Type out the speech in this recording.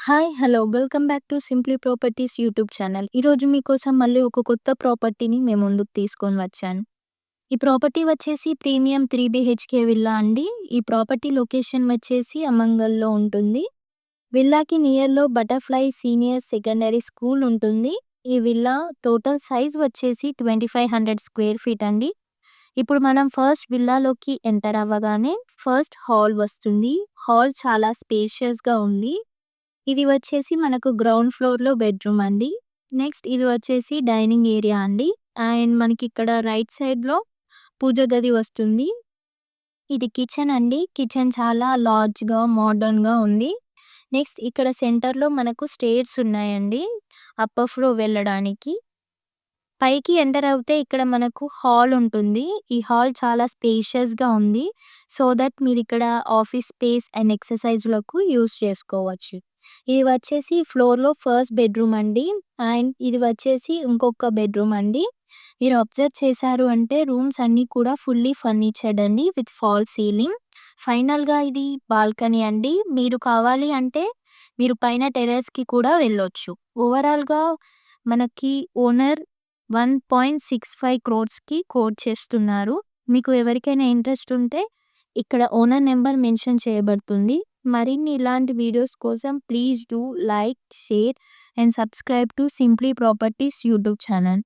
Hi! Hello! Welcome back to simply properties YouTube channel. ఈరోజు మీకోసం మళ్ళీ ఒక కొత్త ప్రాపర్టీని మేము ముందుకు తీసుకొని వచ్చాను. ఈ ప్రాపర్టీ వచ్చేసి ప్రీమియం 3 బీహెచ్‌కే విల్లా అండి. ఈ ప్రాపర్టీ లొకేషన్ వచ్చేసి అమంగల్‌లో ఉంటుంది. విల్లాకి నియర్‌లో బటర్‌ఫ్లై సీనియర్ సెకండరీ స్కూల్ ఉంటుంది. ఈ విల్లా టోటల్ సైజ్ వచ్చేసి 2500 స్క్వేర్ ఫీట్ అండి. ఇప్పుడు మనం ఫస్ట్ విల్లాలోకి ఎంటర్ అవ్వగానే ఫస్ట్ హాల్ వస్తుంది. హాల్ చాలా స్పేషియస్‌గా ఉంది. ఇది వచ్చేసి మనకు గ్రౌండ్ ఫ్లోర్‌లో బెడ్‌రూమ్ అండి. నెక్స్ట్ ఇది వచ్చేసి డైనింగ్ ఏరియా అండి. అండ్ మనకిక్కడ రైట్ సైడ్‌లో పూజ గది వస్తుంది. ఇది కిచెన్ అండి. కిచెన్ చాలా లార్జ్‌గా, మోడర్న్‌గా ఉంది. నెక్స్ట్ ఇక్కడ సెంటర్‌లో మనకు స్టేర్స్ ఉన్నాయండి. అప్పర్ ఫ్లోర్ వెళ్ళడానికి. పైకి ఎంటర్ అవుతే ఇక్కడ మనకు హాల్ ఉంటుంది. ఈ హాల్ చాలా స్పేషియస్‌గా ఉంది. సో దట్ మీరిక్కడ ఆఫీస్ స్పేస్ అండ్ ఎక్సర్‌సైజ్‌లకు యూజ్ చేసుకోవచ్చు. ఇది వచ్చేసి ఫ్లోర్‌లో ఫస్ట్ బెడ్‌రూమ్ అండి. అండ్ ఇది వచ్చేసి ఇంకొక బెడ్‌రూమ్ అండి. మీరు అబ్జర్వ్ చేశారు అంటే రూమ్స్ అన్నీ కూడా ఫుల్లీ ఫర్నిచర్డ్ అండి విత్ ఫాల్ సీలింగ్. ఫైనల్‌గా ఇది బాల్కనీ అండి. మీరు కావాలి అంటే మీరు పైన టెర్రస్‌కి కూడా వెళ్ళొచ్చు. ఓవరాల్‌గా మనకి ఓనర్ 1.65 క్రోర్స్‌కి కోట్ చేస్తున్నారు. మీకు ఎవరికైనా ఇంట్రెస్ట్ ఉంటే ఇక్కడ ఓనర్ నంబర్ మెన్షన్ చేయబడుతుంది. మరిన్ని ఇలాంటి వీడియోస్ కోసం please do like, share and subscribe to simply properties YouTube channel.